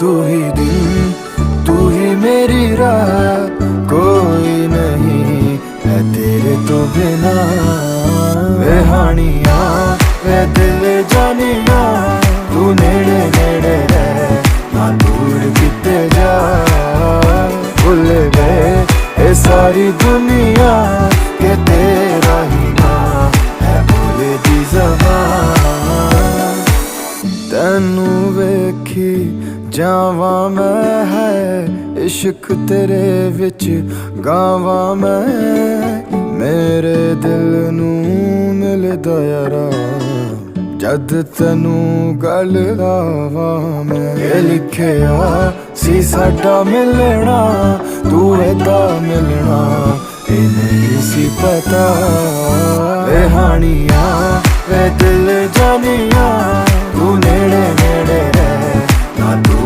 तू ही दिन, तू ही मेरी रात, कोई नहीं है तेरे तो बिना। वे हानिया वे दिल जानिया, तू नेड़े नेड़े रह ना दूर किते जा। भुल गए ये सारी दुनिया के तेरा ही ना है भोले दी ज़बान। तैनू वेखी जावा मैं है इश्क तेरे विच गावा मैं। मेरे दिल नू मिलदा यारा जद तैनू गल लावा मैं। ये लिखिया सी साडा मिलना, तू एदा मिलना ये नहीं सी पता। वे हानिया वे दिल जानिया, तू नेड़े नेड़े रह ना दूर